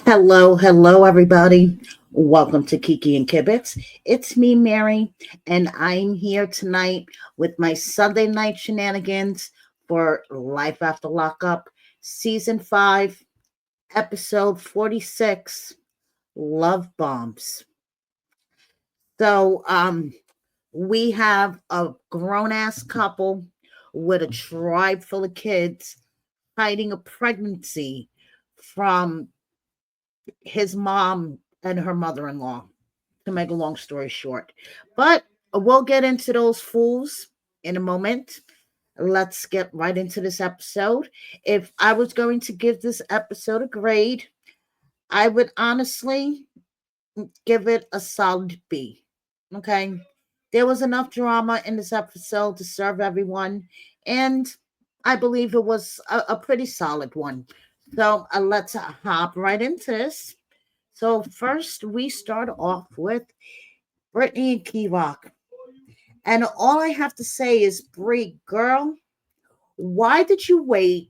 Hello, everybody. Welcome to Kiki and Kibitz. It's me, Mary, and I'm here tonight with my Sunday night shenanigans for Life After Lockup, Season 5, Episode 46, Love Bombs. So, we have a grown ass couple with a tribe full of kids hiding a pregnancy from his mom and her mother-in-law, to make a long story short. But we'll get into those fools in a moment. Let's get right into this episode. If I was going to give this episode a grade, I would honestly give it a solid B. Okay. There was enough drama in this episode to serve everyone, and I believe it was a pretty solid one. So let's hop right into this. So first, we start off with Britney and Kok, and all I have to say is, Brie, girl, why did you wait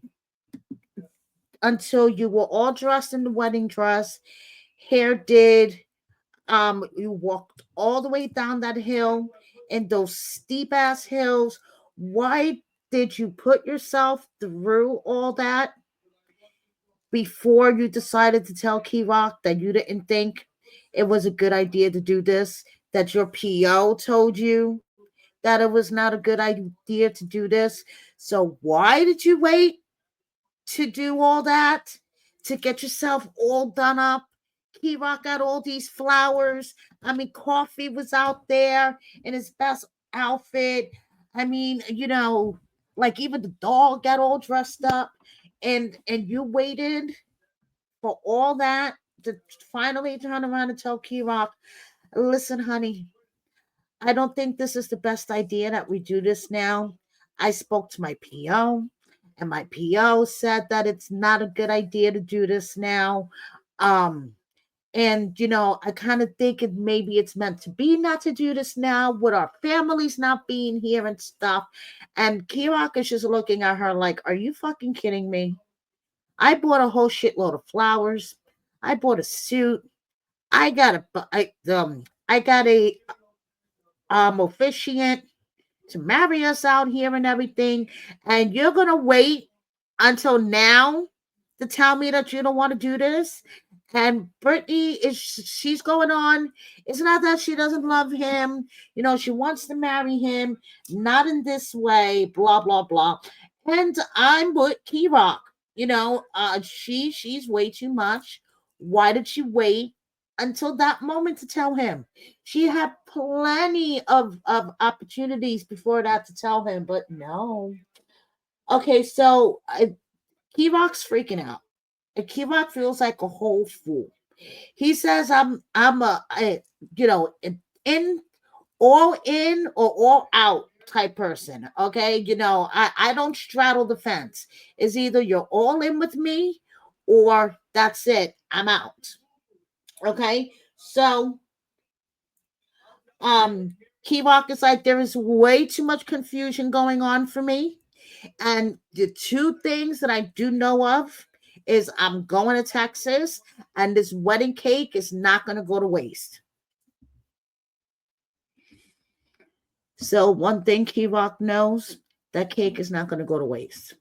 until you were all dressed in the wedding dress, hair did, you walked all the way down that hill in those steep ass hills? Why did you put yourself through all that before you decided to tell Kok that you didn't think it was a good idea to do this, that your PO told you that it was not a good idea to do this? So why did you wait to do all that, to get yourself all done up? Kok got all these flowers. I mean, Coffee was out there in his best outfit. I mean, like even the dog got all dressed up, and you waited for all that to finally turn around and tell Kok, listen, honey, I don't think this is the best idea that we do this now. I spoke to my PO, and my PO said that it's not a good idea to do this now. Um, and I kind of think maybe it's meant to be not to do this now, with our families not being here and stuff. And Kok is just looking at her like, are you fucking kidding me? I bought a whole shitload of flowers. I bought a suit. I got a officiant to marry us out here and everything, and you're gonna wait until now to tell me that you don't want to do this? And Brittany she's going on. It's not that she doesn't love him. She wants to marry him, not in this way. Blah blah blah. And I'm with Kok. She's way too much. Why did she wait until that moment to tell him? She had plenty of opportunities before that to tell him, but no. Okay, so Kevok's freaking out. Kevok feels like a whole fool. He says, I'm in in or all out type person. Okay, I don't straddle the fence. It's either you're all in with me, or that's it, I'm out. Okay, so Kevok is like, there is way too much confusion going on for me. And the two things that I do know of is I'm going to Texas, and this wedding cake is not going to go to waste. So one thing Kevok knows, that cake is not going to go to waste.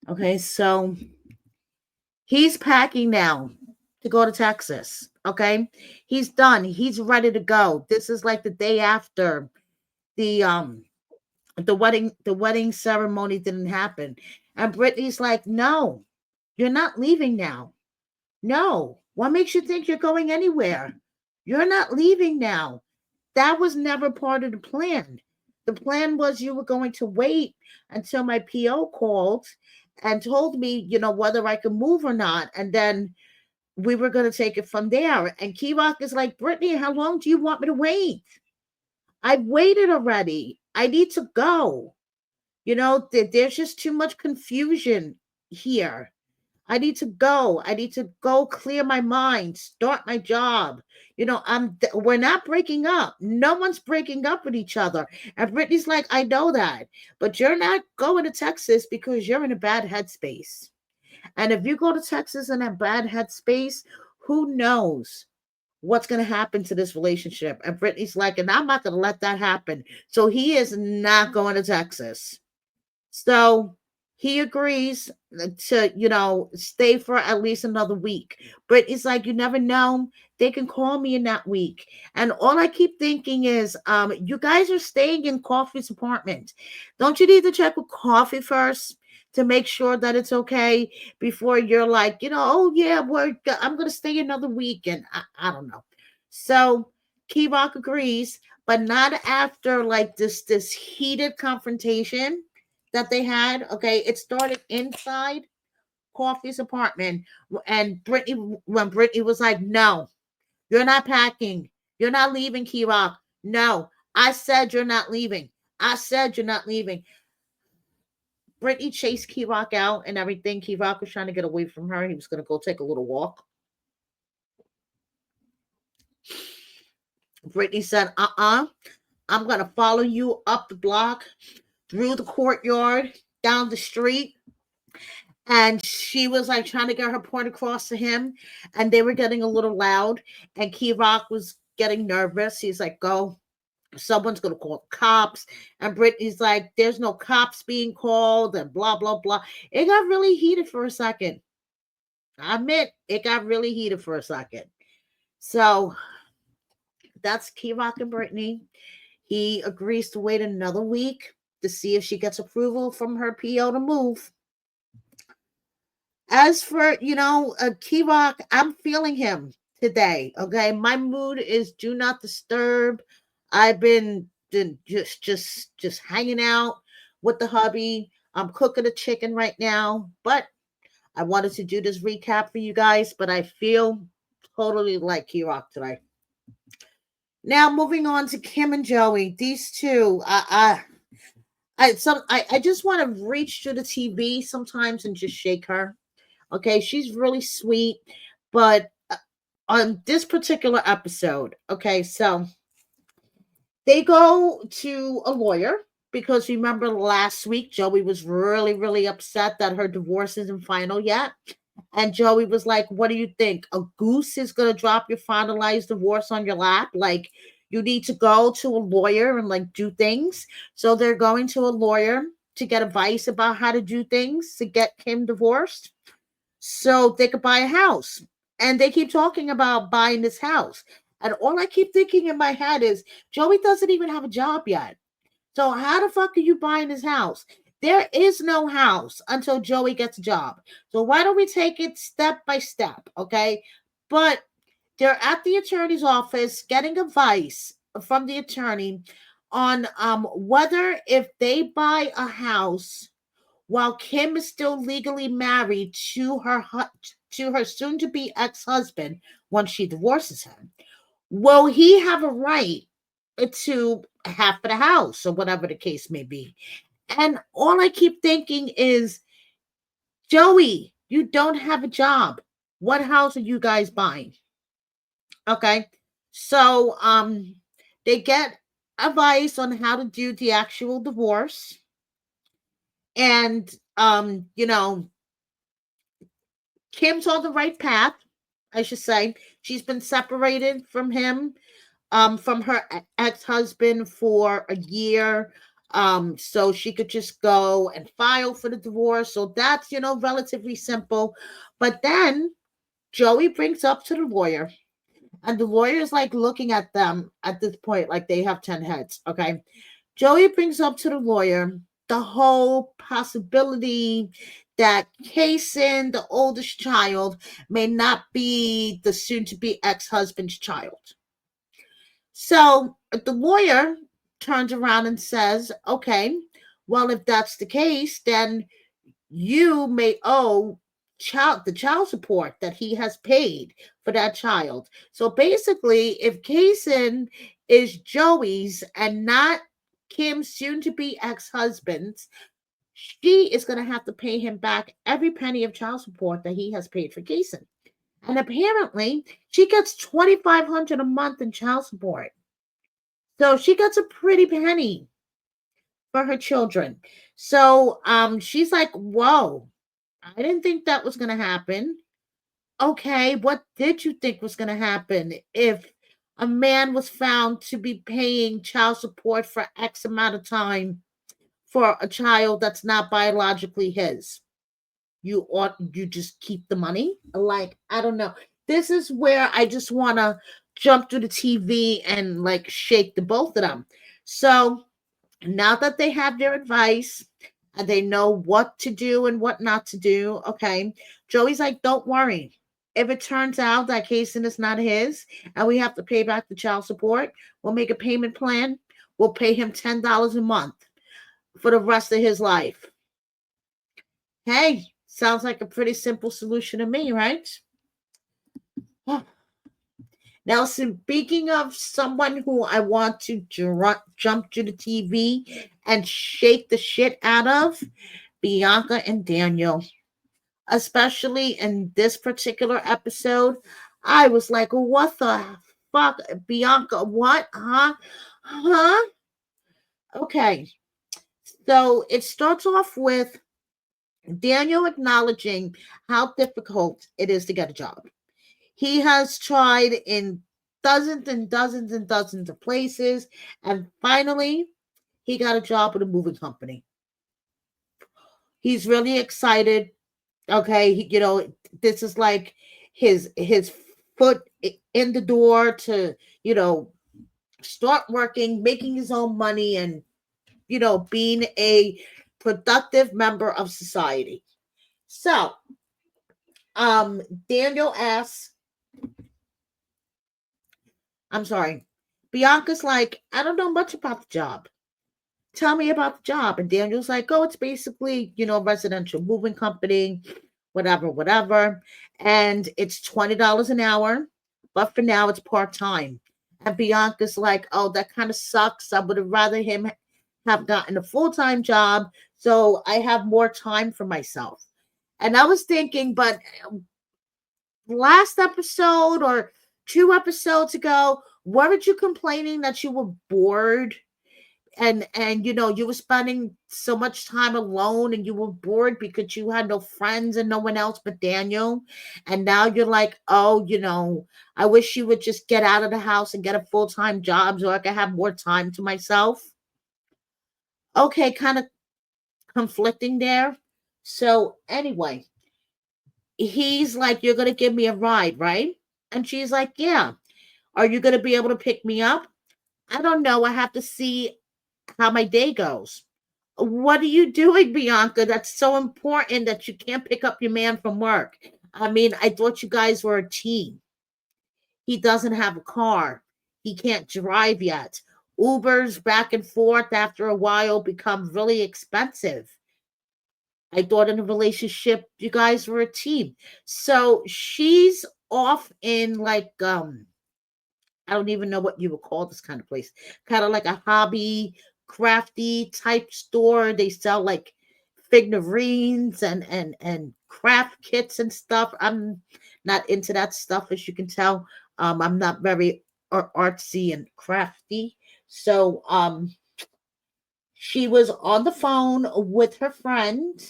Okay, so he's packing now to go to Texas. Okay, he's done. He's ready to go. This is like the day after the wedding ceremony didn't happen. And Brittany's like, no, you're not leaving now. No. What makes you think you're going anywhere? You're not leaving now. That was never part of the plan. The plan was you were going to wait until my PO called and told me, whether I could move or not. And then we were going to take it from there. And Kevok is like, Brittany, how long do you want me to wait? I've waited already. I need to go. There's just too much confusion here. I need to go. I need to go clear my mind, start my job. We're not breaking up. No one's breaking up with each other. And Brittany's like, I know that, but you're not going to Texas because you're in a bad headspace. And if you go to Texas in a bad headspace, who knows what's going to happen to this relationship? And Brittany's like, and I'm not going to let that happen. So he is not going to Texas. So he agrees to, stay for at least another week. But it's like, you never know. They can call me in that week. And all I keep thinking is, you guys are staying in Coffee's apartment. Don't you need to check with Coffee first to make sure that it's okay before you're like, oh yeah, I'm going to stay another week. And I don't know. So Key Rock agrees, but not after like this heated confrontation that they had. Okay, it started inside Coffee's apartment, and when Brittany was like, "No, you're not packing. You're not leaving, Key Rock. No, I said you're not leaving. I said you're not leaving." Brittany chased Key Rock out and everything. Key Rock was trying to get away from her. He was going to go take a little walk. Brittany said, I'm going to follow you up the block, through the courtyard, down the street. And she was like trying to get her point across to him, and they were getting a little loud. And Key Rock was getting nervous. He's like, "Go, someone's gonna call the cops." And Brittany's like, "There's no cops being called," and blah blah blah. It got really heated for a second. I admit, it got really heated for a second. So that's Key Rock and Brittany. He agrees to wait another week to see if she gets approval from her PO to move. As for, Key Rock, I'm feeling him today. Okay. My mood is do not disturb. I've been just hanging out with the hubby. I'm cooking a chicken right now, but I wanted to do this recap for you guys, but I feel totally like Key Rock today. Now moving on to Kim and Joey. These two, I just want to reach to the TV sometimes and just shake her. Okay, she's really sweet, but on this particular episode, okay, so they go to a lawyer because remember last week Joey was really, really upset that her divorce isn't final yet. And Joey was like, "What do you think? A goose is going to drop your finalized divorce on your lap? Like, you need to go to a lawyer and like do things." So they're going to a lawyer to get advice about how to do things to get Kim divorced so they could buy a house. And they keep talking about buying this house. And all I keep thinking in my head is Joey doesn't even have a job yet. So how the fuck are you buying this house? There is no house until Joey gets a job. So why don't we take it step by step, okay? But they're at the attorney's office getting advice from the attorney on whether if they buy a house while Kim is still legally married to her soon-to-be ex-husband once she divorces him, will he have a right to half of the house or whatever the case may be? And all I keep thinking is, Joey, you don't have a job. What house are you guys buying? Okay, so they get advice on how to do the actual divorce, and Kim's on the right path, I should say. She's been separated from him, from her ex-husband for a year. So she could just go and file for the divorce. So that's, relatively simple. But then Joey brings up to the lawyer, and the lawyer is like looking at them at this point, like they have 10 heads. Okay. Joey brings up to the lawyer the whole possibility that Kaysen, the oldest child, may not be the soon to be ex husband's child. So the lawyer turns around and says, "Okay, well, if that's the case, then you may owe the child support that he has paid for that child." So basically, if Kaysen is Joey's and not Kim's soon to be ex-husband's, she is going to have to pay him back every penny of child support that he has paid for Kaysen. And apparently, she gets $2,500 a month in child support. So she gets a pretty penny for her children. So she's like, "Whoa." I didn't think that was going to happen. Okay, what did you think was going to happen if a man was found to be paying child support for X amount of time for a child that's not biologically his? You just keep the money? Like, I don't know. This is where I just want to jump to the TV and like shake the both of them. So now that they have their advice and they know what to do and what not to do, okay, Joey's like, don't worry. If it turns out that Kason is not his and we have to pay back the child support, we'll make a payment plan. We'll pay him $10 a month for the rest of his life. Hey, sounds like a pretty simple solution to me, right? Now, speaking of someone who I want to jump to the TV and shake the shit out of, Bianca and Daniel, especially in this particular episode, I was like, what the fuck? Bianca, what? Huh? Huh? Okay. So it starts off with Daniel acknowledging how difficult it is to get a job. He has tried in dozens and dozens and dozens of places, and finally, he got a job with a moving company. He's really excited. Okay, this is like his foot in the door to you know start working, making his own money, and being a productive member of society. So, um, Daniel asks, I'm sorry, Bianca's like, I don't know much about the job. Tell me about the job. And Daniel's like, oh, it's basically, residential moving company, whatever, whatever. And it's $20 an hour, but for now it's part time. And Bianca's like, oh, that kind of sucks. I would have rather him have gotten a full time job so I have more time for myself. And I was thinking, but last episode or 2 episodes ago, weren't you complaining that you were bored and you were spending so much time alone and you were bored because you had no friends and no one else but Daniel, and now you're like, oh, I wish you would just get out of the house and get a full-time job so I could have more time to myself. Okay, kind of conflicting there. So anyway, he's like, you're gonna give me a ride, right? And she's like, yeah. Are you gonna be able to pick me up? I don't know, I have to see how my day goes. What are you doing, Bianca? That's so important that you can't pick up your man from work. I mean, I thought you guys were a team. He doesn't have a car. He can't drive yet. Ubers back and forth after a while become really expensive. I thought in a relationship you guys were a team. So she's off in like I don't even know what you would call this kind of place. Kind of like a hobby, crafty type store. They sell like figurines and craft kits and stuff. I'm not into that stuff, as you can tell. I'm not very artsy and crafty. So she was on the phone with her friend,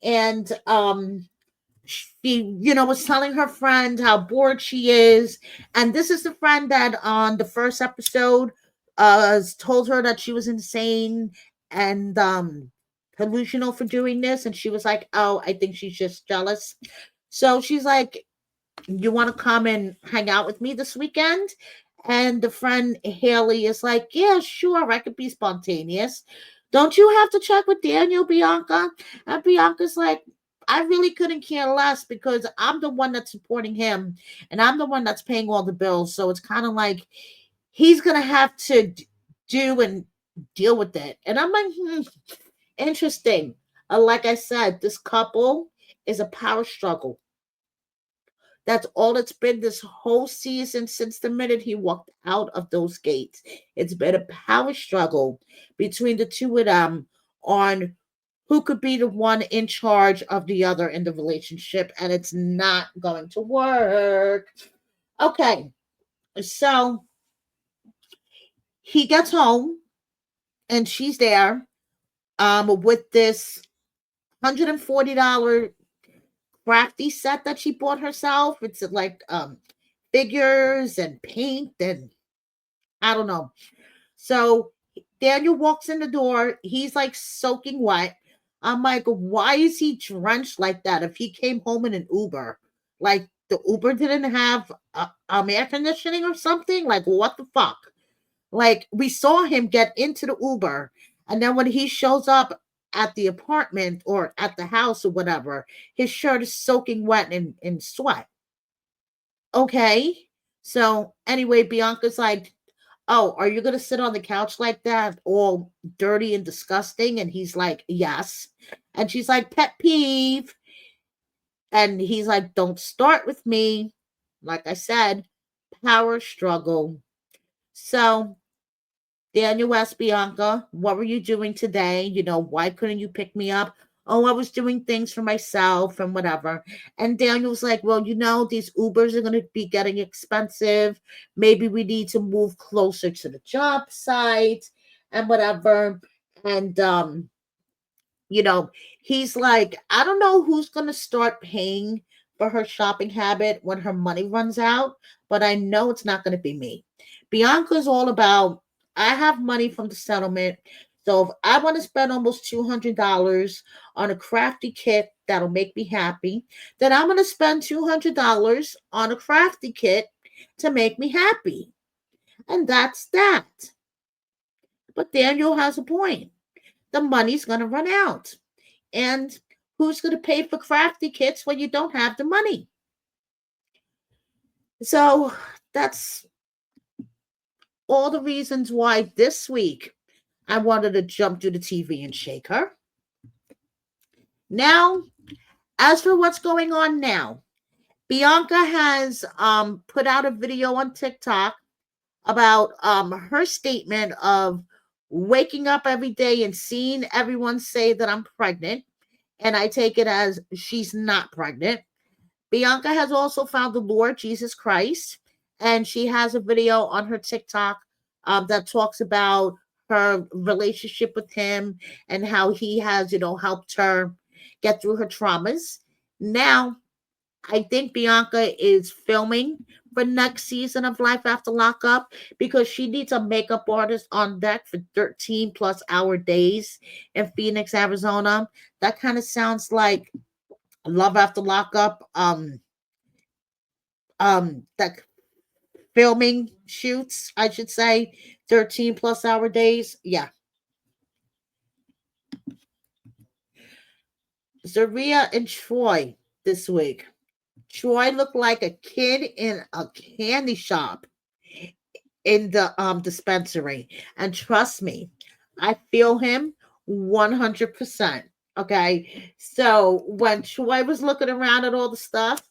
and she was telling her friend how bored she is, and this is the friend that on the first episode told her that she was insane and delusional for doing this, and she was like, oh, I think she's just jealous. So she's like, you want to come and hang out with me this weekend? And the friend Haley is like, yeah, sure, I could be spontaneous. Don't you have to check with Daniel, Bianca? And Bianca's like, I really couldn't care less because I'm the one that's supporting him and I'm the one that's paying all the bills. So it's kind of like he's going to have to do and deal with it. And I'm like, interesting. Like I said, this couple is a power struggle. That's all it's been this whole season since the minute he walked out of those gates. It's been a power struggle between the two of them on who could be the one in charge of the other in the relationship, and it's not going to work. Okay, so he gets home and she's there with this $140 crafty set that she bought herself. It's like figures and paint and I don't know. So Daniel walks in the door. He's like soaking wet. I'm like, why is he drenched like that? If he came home in an Uber, like the Uber didn't have air conditioning or something. Like, what the fuck? Like, we saw him get into the Uber, and then when he shows up at the apartment or at the house or whatever, his shirt is soaking wet in sweat. Okay. So anyway, Bianca's like, oh, are you going to sit on the couch like that, all dirty and disgusting? And he's like, yes. And she's like, pet peeve. And he's like, don't start with me. Like I said, power struggle. So Daniel asked Bianca, what were you doing today? Why couldn't you pick me up? Oh, I was doing things for myself and whatever. And Daniel was like, well, these Ubers are going to be getting expensive. Maybe we need to move closer to the job site and whatever. And, you know, he's like, I don't know who's going to start paying for her shopping habit when her money runs out, but I know it's not going to be me. Bianca's all about, I have money from the settlement. So if I want to spend almost $200 on a crafty kit that'll make me happy, then I'm going to spend $200 on a crafty kit to make me happy. And that's that. But Daniel has a point. The money's going to run out. And who's going to pay for crafty kits when you don't have the money? So that's all the reasons why this week I wanted to jump to the TV and shake her. Now, as for what's going on now, Bianca has put out a video on TikTok about her statement of waking up every day and seeing everyone say that I'm pregnant. And I take it as she's not pregnant. Bianca has also found the Lord Jesus Christ, and she has a video on her TikTok that talks about her relationship with him and how he has, helped her get through her traumas. Now, I think Bianca is filming for next season of Life After Lockup because she needs a makeup artist on deck for 13 plus hour days in Phoenix, Arizona. That kind of sounds like Love After Lockup. That filming shoots, I should say, 13 plus hour days. Yeah. Zaria and Troy this week. Troy looked like a kid in a candy shop in the dispensary. And trust me, I feel him 100%. Okay. So when Troy was looking around at all the stuff,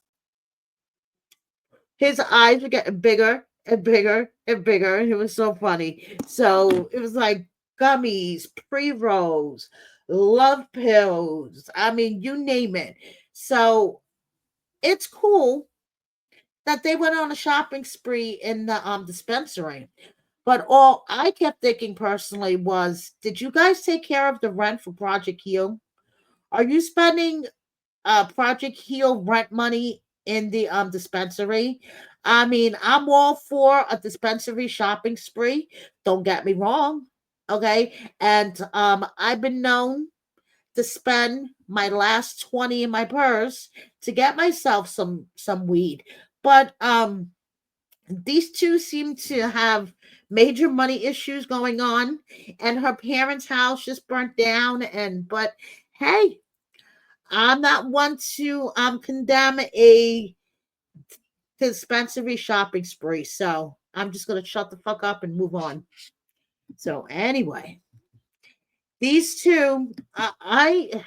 his eyes were getting bigger and bigger and bigger. It was so funny. So it was like gummies, pre-rolls, love pills. I mean, you name it. So it's cool that they went on a shopping spree in the dispensary. But all I kept thinking personally was, did you guys take care of the rent for Project Heal? Are you spending Project Heal rent money in the dispensary? I mean, I'm all for a dispensary shopping spree. Don't get me wrong. Okay. And I've been known to spend my last 20 in my purse to get myself some weed. But these two seem to have major money issues going on, and her parents' house just burnt down. But hey, I'm not one to condemn a dispensary shopping spree, so I'm just gonna shut the fuck up and move on. So anyway, these two, I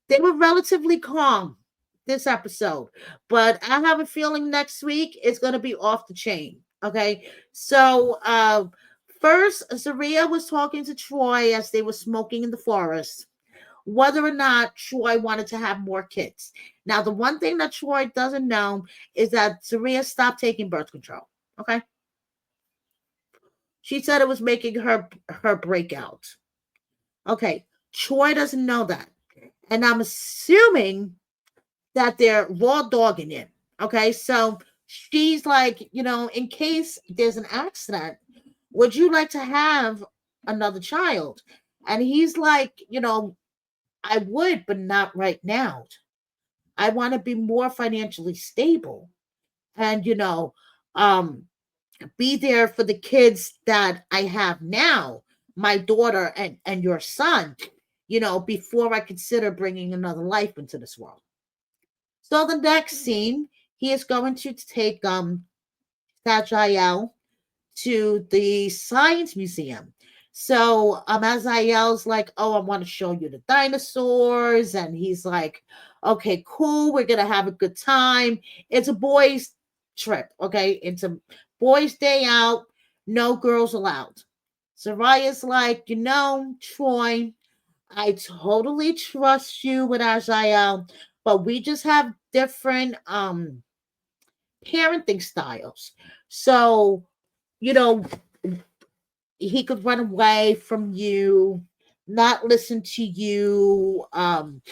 they were relatively calm this episode, but I have a feeling next week it's gonna be off the chain. Okay, so first, Zaria was talking to Troy as they were smoking in the forest, whether or not Troy wanted to have more kids. Now, the one thing that Troy doesn't know is that Zaria stopped taking birth control. Okay. She said it was making her breakout. Okay. Troy doesn't know that. And I'm assuming that they're raw dogging it. Okay, so she's like, in case there's an accident, would you like to have another child? And he's like, I would, but not right now. I want to be more financially stable and, um, be there for the kids that I have now, my daughter and your son, before I consider bringing another life into this world. So the next scene, he is going to take Sajael to the science museum. So Azael's like, oh, I want to show you the dinosaurs. And he's like, okay, cool. We're going to have a good time. It's a boys' trip. Okay. It's a boys' day out. No girls allowed. Zaria's like, Troy, I totally trust you with Azael, but we just have different parenting styles. So, you know, he could run away from you, not listen to you, and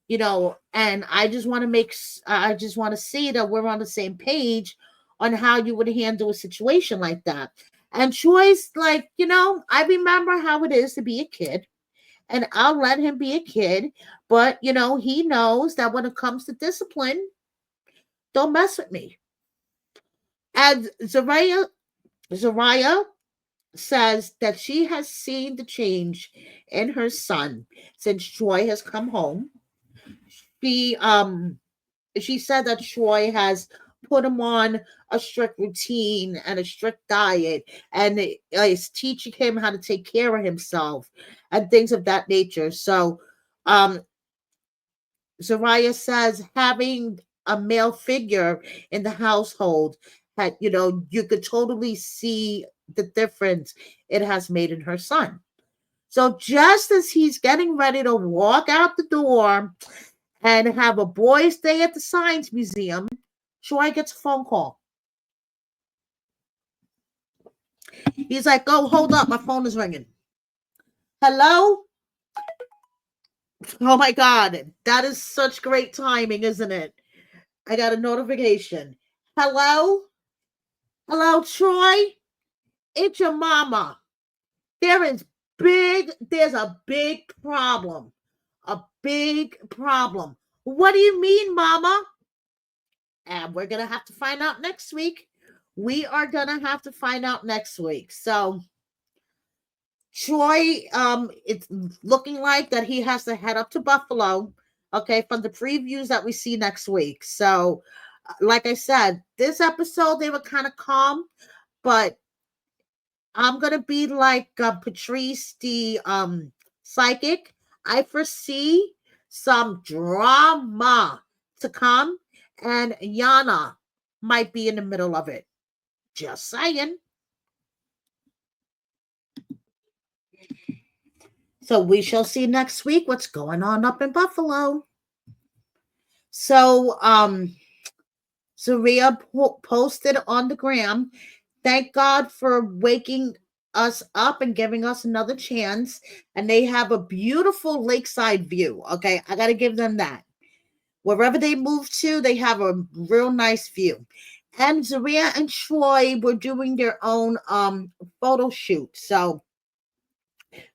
I just want to see that we're on the same page on how you would handle a situation like that. And Troy's like, I remember how it is to be a kid, and I'll let him be a kid, but he knows that when it comes to discipline, don't mess with me. And Zaria says that she has seen the change in her son since Troy has come home. She she said that Troy has put him on a strict routine and a strict diet and is teaching him how to take care of himself and things of that nature. So um Zaria says having a male figure in the household had, you could totally see the difference it has made in her son. So just as he's getting ready to walk out the door and have a boys' day at the science museum, Troy gets a phone call. He's like, "Oh, hold up, my phone is ringing. Hello? Oh my God, that is such great timing, isn't it? I got a notification. Hello? Hello, Troy? It's your mama. There's a big problem. A big problem. What do you mean, mama? And we're going to have to find out next week. We are going to have to find out next week. So, Troy, it's looking like that he has to head up to Buffalo, okay, from the previews that we see next week. So, like I said, this episode, they were kind of calm, but I'm gonna be like Patrice, the psychic. I foresee some drama to come, and Yana might be in the middle of it. Just saying. So we shall see next week what's going on up in Buffalo. So Zaria posted on the gram, thank God for waking us up and giving us another chance. And they have a beautiful lakeside view. Okay, I got to give them that. Wherever they move to, they have a real nice view. And Zaria and Troy were doing their own photo shoot. So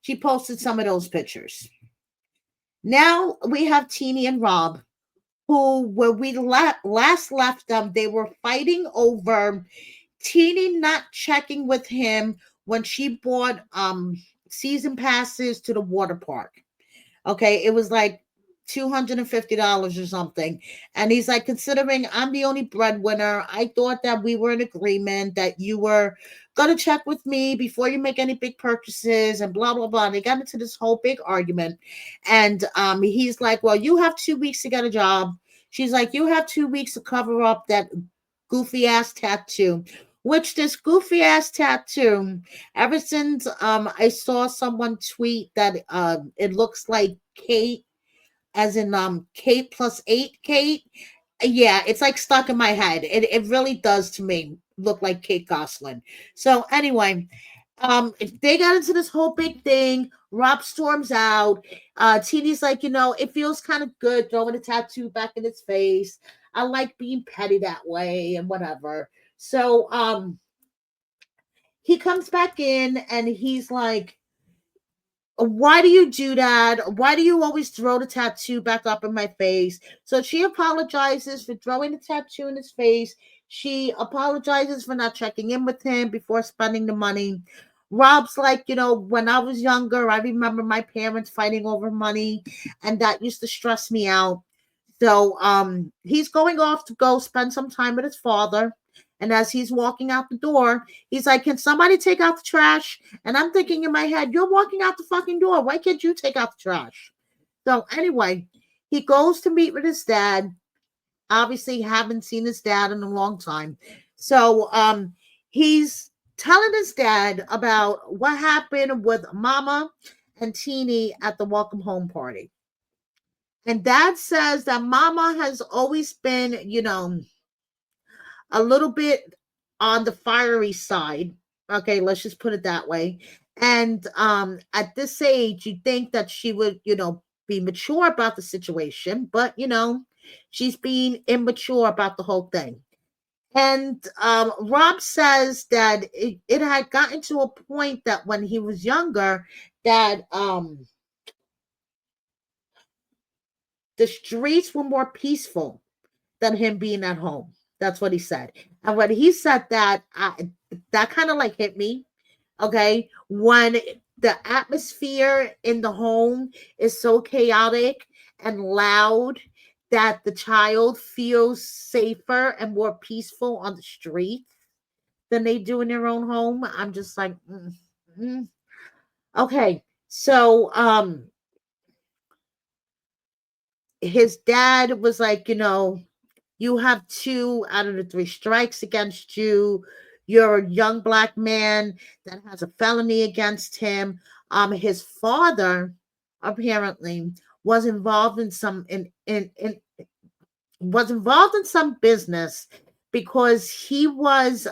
she posted some of those pictures. Now we have Teeny and Rob, who, when we last left them, they were fighting over Teeny not checking with him when she bought season passes to the water park. Okay, it was like $250 or something. And he's like, considering I'm the only breadwinner, I thought that we were in agreement that you were going to check with me before you make any big purchases and blah, blah, blah. And they got into this whole big argument. And he's like, well, you have 2 weeks to get a job. She's like, you have 2 weeks to cover up that goofy ass tattoo. Which this goofy ass tattoo, ever since I saw someone tweet that it looks like Kate, as in Kate plus 8 Kate. Yeah, it's like stuck in my head. It really does to me look like Kate Gosselin. So anyway, They got into this whole big thing. Rob storms out. Teeny's like, it feels kind of good throwing a tattoo back in his face. I like being petty that way and whatever. So he comes back in and he's like, why do you do that? Why do you always throw the tattoo back up in my face? So she apologizes for throwing the tattoo in his face. She apologizes for not checking in with him before spending the money. Rob's like, when I was younger, I remember my parents fighting over money, and that used to stress me out. So he's going off to go spend some time with his father. And as he's walking out the door, he's like, can somebody take out the trash? And I'm thinking in my head, you're walking out the fucking door. Why can't you take out the trash? So anyway, he goes to meet with his dad. Obviously, haven't seen his dad in a long time. So he's telling his dad about what happened with Mama and Teeny at the welcome home party. And dad says that Mama has always been, a little bit on the fiery side. Okay, let's just put it that way. And at this age, you'd think that she would, be mature about the situation, but she's being immature about the whole thing. And Rob says that it had gotten to a point that when he was younger, that the streets were more peaceful than him being at home. That's what he said. And when he said that, that kind of like hit me. Okay. When the atmosphere in the home is so chaotic and loud that the child feels safer and more peaceful on the street than they do in their own home, I'm just like, mm. Okay. So, his dad was like, you have 2 out of the 3 strikes against you. You're a young black man that has a felony against him. His father apparently was involved in some business because he was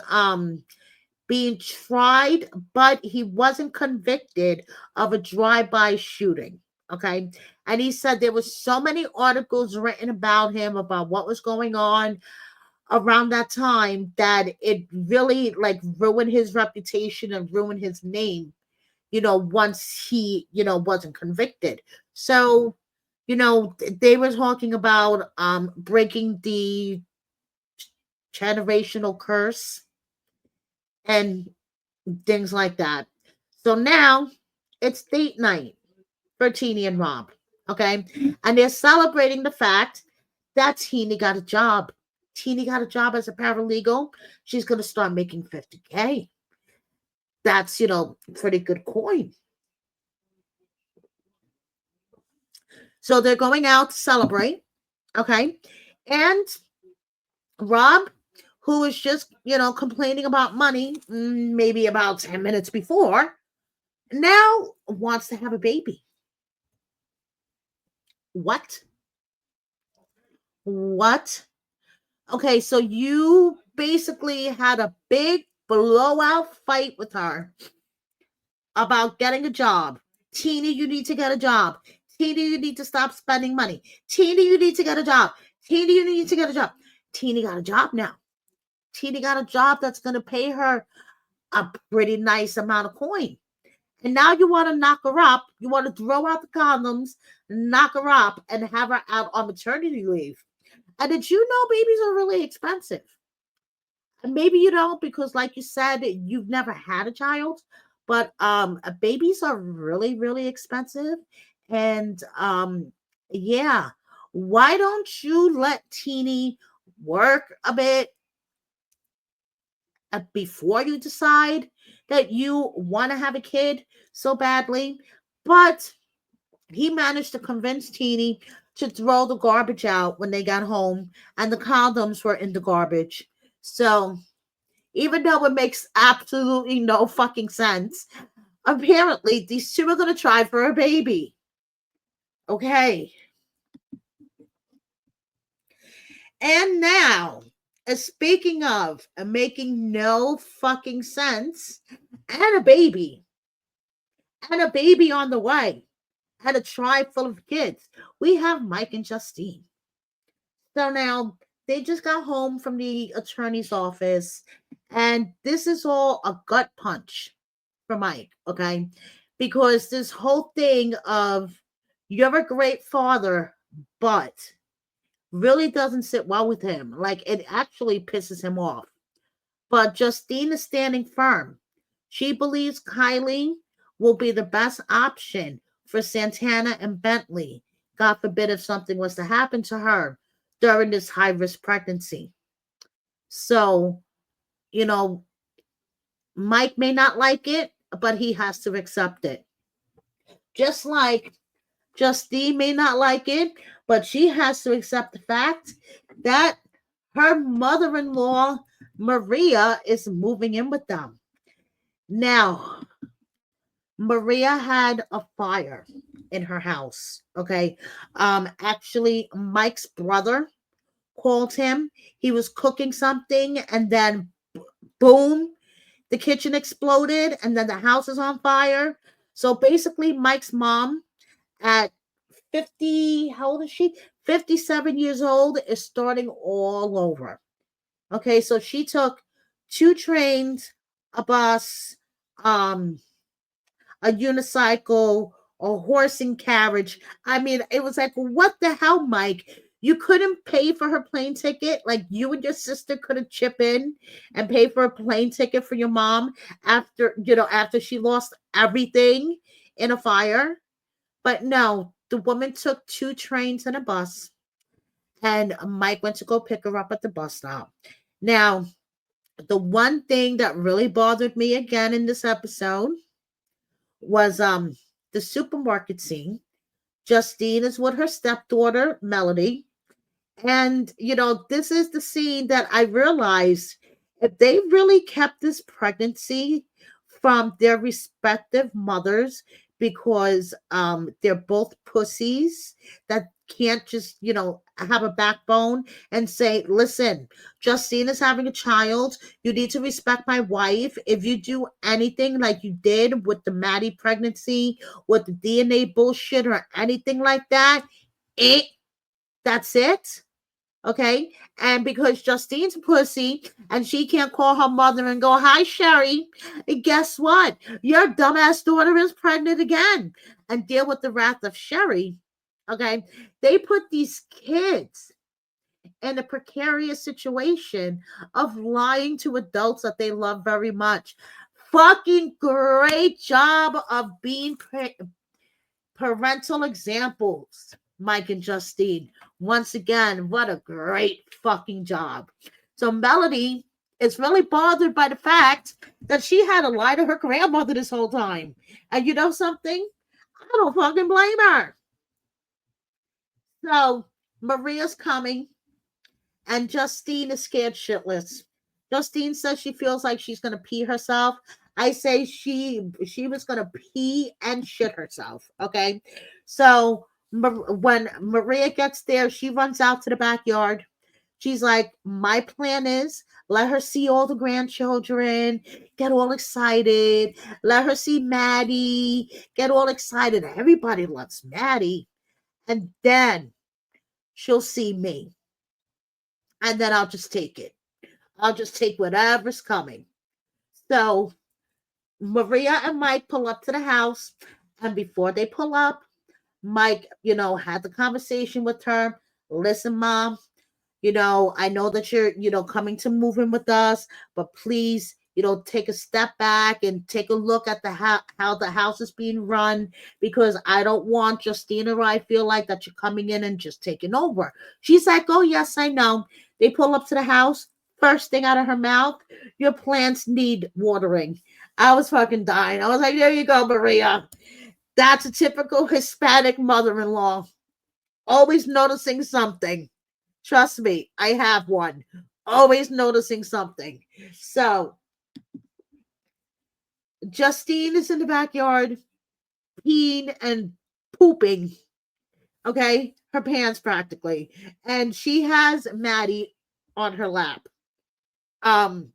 being tried, but he wasn't convicted of a drive-by shooting. Okay. And he said there was so many articles written about him, about what was going on around that time, that it really like ruined his reputation and ruined his name, once he, wasn't convicted. So, they were talking about breaking the generational curse and things like that. So now it's date night for Teeny and Rob. Okay. And they're celebrating the fact that Teeny got a job. Teeny got a job as a paralegal. She's going to start making 50K. That's, pretty good coin. So they're going out to celebrate. Okay. And Rob, who was just, complaining about money, maybe about 10 minutes before, now wants to have a baby. What? What? Okay, so you basically had a big blowout fight with her about getting a job. Teeny, you need to get a job. Teeny, you need to stop spending money. Teeny, you need to get a job. Teeny, you need to get a job. Teeny got a job now. Teeny got a job that's going to pay her a pretty nice amount of coin. And now you want to knock her up. You want to throw out the condoms, knock her up, and have her out on maternity leave. And did you know babies are really expensive? And maybe you don't because, like you said, you've never had a child, but babies are really, really expensive. And yeah, why don't you let Teeny work a bit before you decide that you want to have a kid so badly? But he managed to convince Teeny to throw the garbage out when they got home, and the condoms were in the garbage. So, even though it makes absolutely no fucking sense, apparently these two are going to try for a baby. Okay. And now, speaking of making no fucking sense, and a baby, and a baby on the way, and a tribe full of kids. We have Mike and Justine. So now they just got home from the attorney's office, and this is all a gut punch for Mike, okay? Because this whole thing of you're a great father, but really doesn't sit well with him. Like it actually pisses him off. But Justine is standing firm. She believes Kylie will be the best option for Santana and Bentley. God forbid if something was to happen to her during this high risk pregnancy. So, you know, Mike may not like it, but he has to accept it. Just like Justine may not like it, but she has to accept the fact that her mother in law, Maria, is moving in with them. Now, Maria had a fire in her house. Okay. Actually, Mike's brother called him. He was cooking something, and then boom, the kitchen exploded, and then the house is on fire. So basically, Mike's mom at 50, how old is she? 57 years old, is starting all over. Okay, so she took two trains, a bus, um, a unicycle, a horse and carriage. I mean, it was like, what the hell, Mike? You couldn't pay for her plane ticket. Like you and your sister could have chip in and pay for a plane ticket for your mom after she lost everything in a fire. But no, the woman took two trains and a bus, and Mike went to go pick her up at the bus stop. Now, the one thing that really bothered me again in this episode was the supermarket scene. Justine is with her stepdaughter, Melody. And, this is the scene that I realized if they really kept this pregnancy from their respective mothers, because they're both pussies that can't just, have a backbone and say, listen, Justine is having a child. You need to respect my wife. If you do anything like you did with the Maddie pregnancy, with the DNA bullshit or anything like that, it that's it. Okay. And because Justine's a pussy and she can't call her mother and go, hi, Sherry. And guess what? Your dumbass daughter is pregnant again. And deal with the wrath of Sherry. Okay. They put these kids in a precarious situation of lying to adults that they love very much. Fucking great job of being parental examples, Mike and Justine. Once again, what a great fucking job. So Melody is really bothered by the fact that she had to lie to her grandmother this whole time. And you know something? I don't fucking blame her. So Maria's coming, and Justine is scared shitless. Justine says she feels like she's gonna pee herself. I say she was gonna pee and shit herself. Okay, so when Maria gets there, she runs out to the backyard. She's like, my plan is let her see all the grandchildren, get all excited. Let her see Maddie, get all excited. Everybody loves Maddie, and then she'll see me, and then I'll just take it. I'll just take whatever's coming. So Maria and Mike pull up to the house, and before they pull up, Mike, had the conversation with her. Listen, mom, I know that you're, coming to move in with us, but please, take a step back and take a look at how the house is being run, because I don't want Justine or I feel like that you're coming in and just taking over. She's like, oh, yes, I know. They pull up to the house. First thing out of her mouth, your plants need watering. I was fucking dying. I was like, there you go, Maria. That's a typical Hispanic mother in law. Always noticing something. Trust me, I have one. Always noticing something. So, Justine is in the backyard, peeing and pooping. Okay, her pants practically, and she has Maddie on her lap. Um,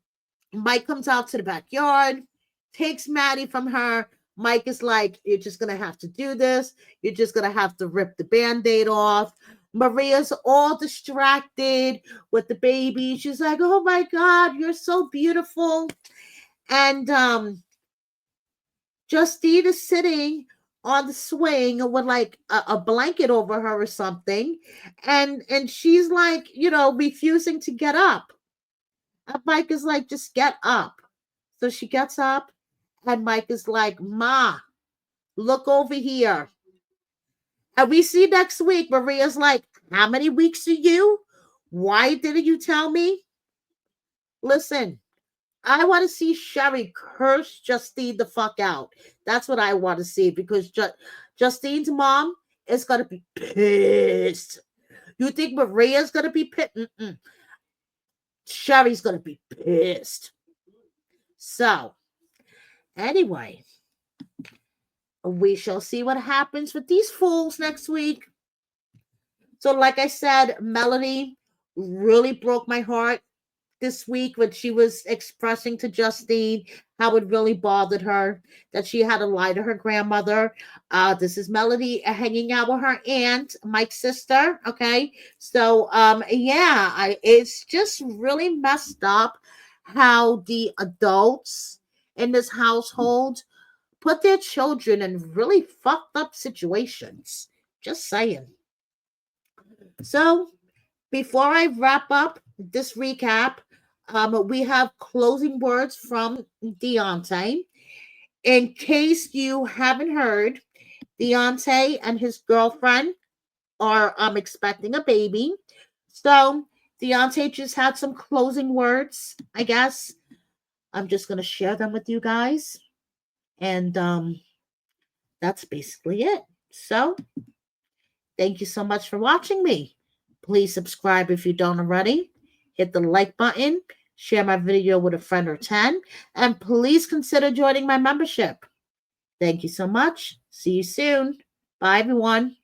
Mike comes out to the backyard. takes Maddie from her. Mike is like, you're just going to have to do this. You're just going to have to rip the band-aid off. Maria's all distracted with the baby. She's like, oh my God, you're so beautiful. And Justine is sitting on the swing with like a blanket over her or something. And she's like, refusing to get up. And Mike is like, just get up. So she gets up, and Mike is like, Ma, look over here. And we see next week, Maria's like, how many weeks are you? Why didn't you tell me? Listen, I want to see Sherry curse Justine the fuck out. That's what I want to see, because Justine's mom is going to be pissed. You think Maria's going to be pissed? Sherry's going to be pissed. So, anyway, we shall see what happens with these fools next week. So, like I said, Melody really broke my heart this week when she was expressing to Justine how it really bothered her that she had to lie to her grandmother. This is Melody hanging out with her aunt, Mike's sister. Okay, so yeah, it's just really messed up how the adults in this household put their children in really fucked up situations. Just saying. So before I wrap up this recap, we have closing words from Deontay. In case you haven't heard, Deontay and his girlfriend are expecting a baby. So Deontay just had some closing words, I guess. I'm just gonna share them with you guys. And that's basically it. So thank you so much for watching me. Please subscribe if you don't already. Hit the like button. Share my video with a friend or 10. And please consider joining my membership. Thank you so much. See you soon. Bye, everyone.